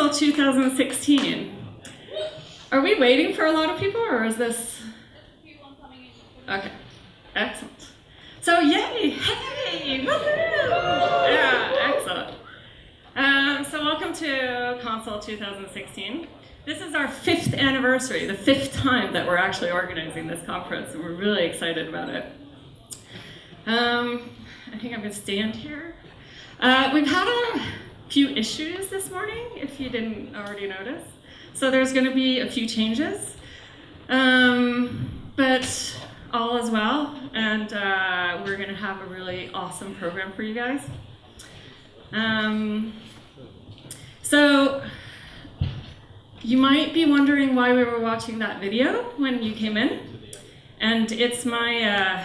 Konsoll 2016. Are we waiting for a lot of people, or is this? Okay, excellent. So yay, hey, woohoo! Yeah, excellent. So welcome to Konsoll 2016. This is our 5th anniversary, the 5th time that we're actually organizing this conference, and we're really excited about it. I think I'm going to stand here. We've had a few issues this morning, if you didn't already notice. So there's going to be a few changes, but all is well, and we're going to have a really awesome program for you guys. So you might be wondering why we were watching that video when you came in, and it's my,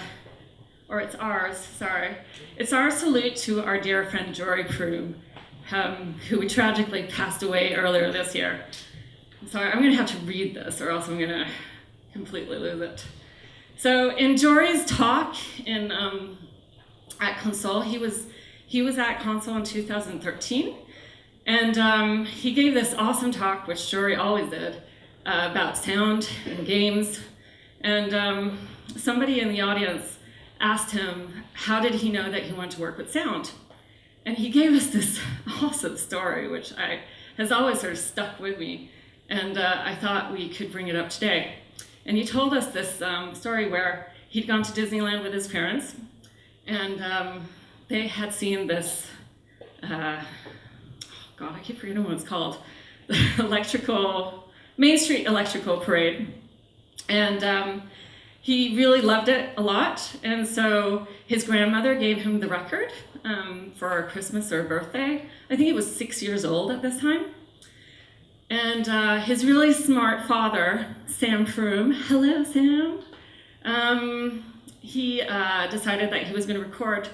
or it's ours, sorry. It's our salute to our dear friend Jory Prum, who tragically passed away earlier this year. Sorry, I'm going to have to read this or else I'm going to completely lose it. So in Jory's talk at Konsoll, he was at Konsoll in 2013, and he gave this awesome talk, which Jory always did, about sound and games. And somebody in the audience asked him, how did he know that he wanted to work with sound? And he gave us this awesome story, which has always sort of stuck with me. And I thought we could bring it up today. And he told us this story where he'd gone to Disneyland with his parents, and they had seen this, God, I keep forgetting what it's called, the Main Street Electrical Parade. And he really loved it a lot, and so his grandmother gave him the record for Christmas or birthday. I think he was 6 years old at this time. And his really smart father, Sam Prum, hello Sam, he decided that he was going to record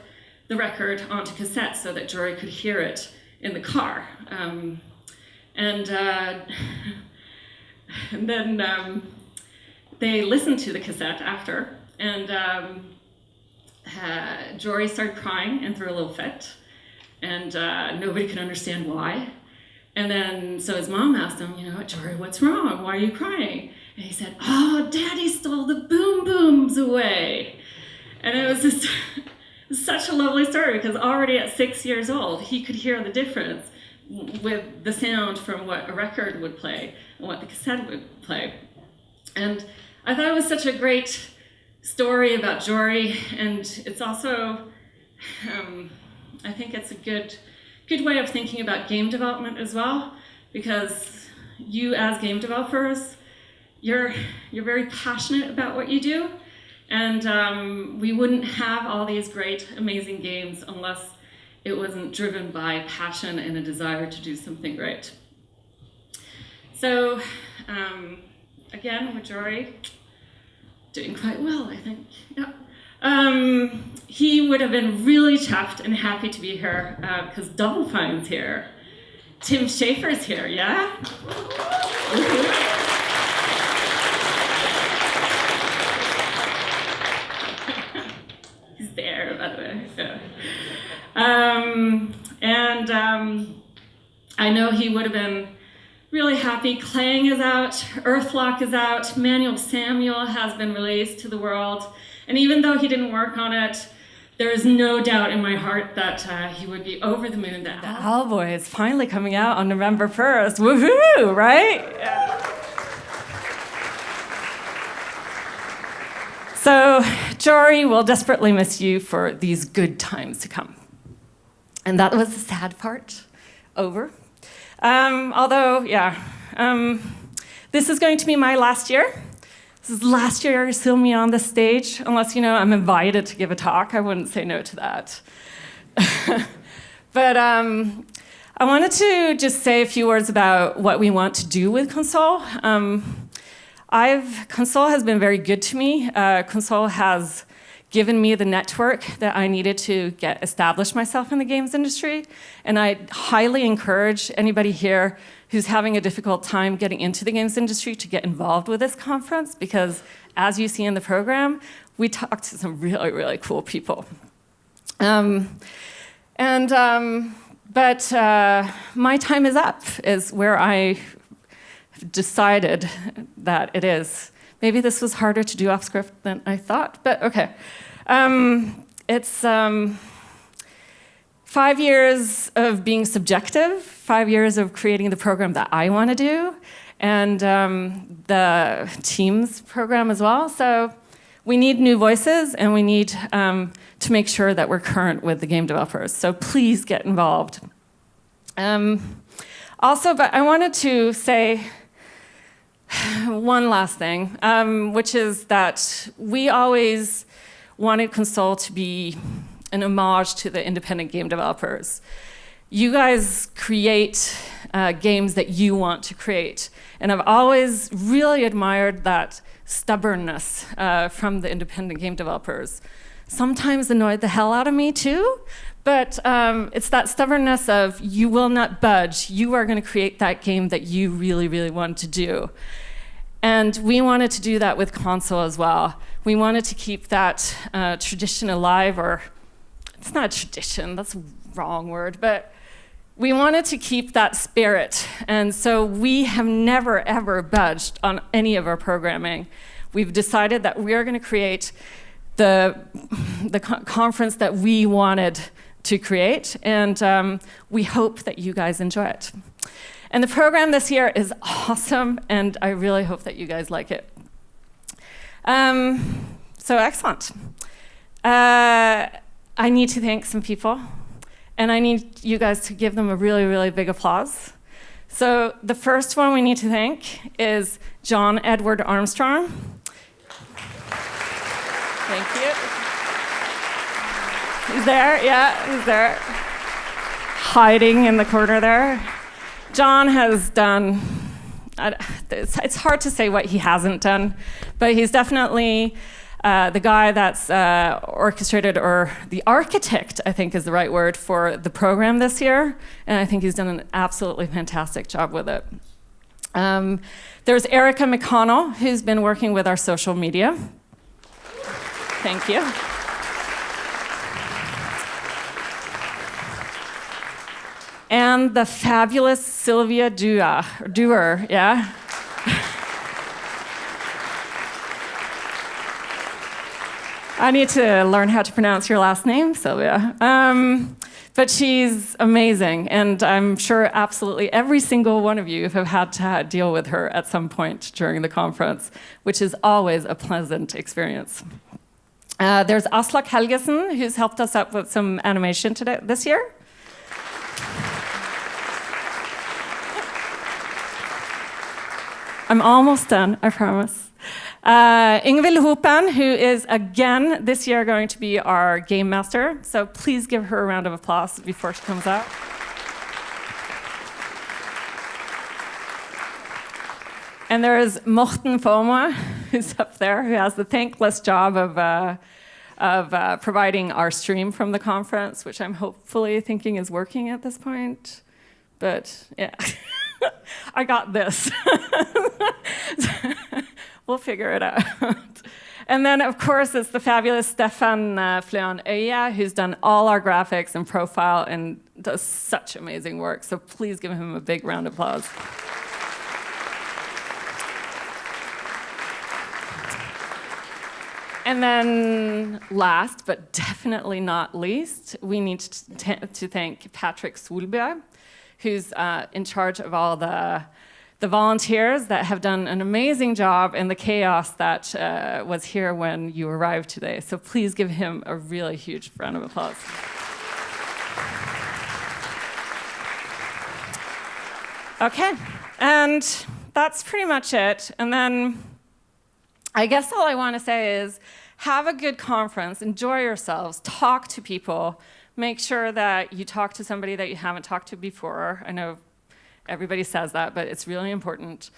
the record onto cassette so that Jory could hear it in the car. And then they listened to the cassette after, and Jory started crying and threw a little fit, and nobody could understand why. And then, so his mom asked him, Jory, what's wrong? Why are you crying? And he said, oh, Daddy stole the boom booms away. And it was just such a lovely story, because already at 6 years old, he could hear the difference with the sound from what a record would play and what the cassette would play. And I thought it was such a great story about Jory, and it's also, I think it's a good way of thinking about game development as well, because you as game developers, you're very passionate about what you do, and we wouldn't have all these great, amazing games unless it wasn't driven by passion and a desire to do something great. So, again, with Jory, doing quite well, I think. Yeah. He would have been really chuffed and happy to be here because Double Fine's here. Tim Schaefer's here, yeah? He's there, by the way. Yeah. And I know he would have been really happy. Clang is out, Earthlock is out, Manual Samuel has been released to the world. And even though he didn't work on it, there is no doubt in my heart that he would be over the moon that Owlboy is finally coming out on November 1st. Woohoo, right? Yeah. So Jory will desperately miss you for these good times to come. And that was the sad part, over. Although, yeah, this is going to be my last year. This is the last year you see me on the stage, unless, I'm invited to give a talk. I wouldn't say no to that. But I wanted to just say a few words about what we want to do with Konsoll. Konsoll has been very good to me. Konsoll has given me the network that I needed to get established myself in the games industry. And I highly encourage anybody here who's having a difficult time getting into the games industry to get involved with this conference, because as you see in the program, we talk to some really, really cool people. But my time is up, is where I decided that it is. Maybe this was harder to do off script than I thought, but okay. It's 5 years of being subjective, 5 years of creating the program that I want to do, and the Teams program as well. So we need new voices, and we need to make sure that we're current with the game developers. So please get involved. Also, but I wanted to say one last thing, which is that we always wanted Konsoll to be an homage to the independent game developers. You guys create games that you want to create. And I've always really admired that stubbornness from the independent game developers. Sometimes annoyed the hell out of me too, but it's that stubbornness of you will not budge. You are going to create that game that you really, really want to do. And we wanted to do that with Konsoll as well. We wanted to keep that tradition alive, or it's not a tradition, that's a wrong word, but we wanted to keep that spirit. And so we have never, ever budged on any of our programming. We've decided that we are going to create the conference that we wanted to create, and we hope that you guys enjoy it. And the program this year is awesome, and I really hope that you guys like it. So excellent. I need to thank some people, and I need you guys to give them a really, really big applause. So the first one we need to thank is John Edward Armstrong. Thank you. He's there, yeah, he's there. Hiding in the corner there. John has done, it's hard to say what he hasn't done, but he's definitely the guy that's orchestrated, or the architect, I think is the right word, for the program this year, and I think he's done an absolutely fantastic job with it. There's Erica McConnell, who's been working with our social media. Thank you. And the fabulous Sylvia Dewar, yeah? I need to learn how to pronounce your last name, Sylvia. But she's amazing, and I'm sure absolutely every single one of you have had to deal with her at some point during the conference, which is always a pleasant experience. There's Aslak Helgesen, who's helped us out with some animation this year. I'm almost done, I promise. Ingvild Hopen, who is again this year going to be our game master. So please give her a round of applause before she comes out. And there is Morten Formoe, who's up there, who has the thankless job of providing our stream from the conference, which I'm hopefully thinking is working at this point. But yeah. I got this. We'll figure it out. And then, of course, it's the fabulous Stefan Fløen Øye, who's done all our graphics and profile and does such amazing work. So please give him a big round of applause. And then last, but definitely not least, we need to thank Patrick Solberg, who's in charge of all the volunteers that have done an amazing job in the chaos that was here when you arrived today. So please give him a really huge round of applause. Okay, and that's pretty much it. And then I guess all I want to say is have a good conference, enjoy yourselves, talk to people, make sure that you talk to somebody that you haven't talked to before. I know everybody says that, but it's really important.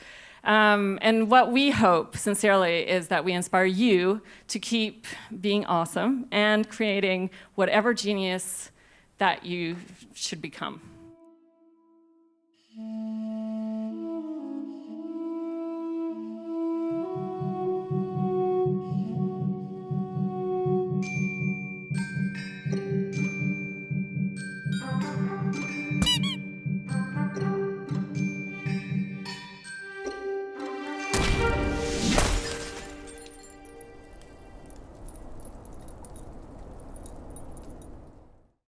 And what we hope, sincerely, is that we inspire you to keep being awesome and creating whatever genius that you should become.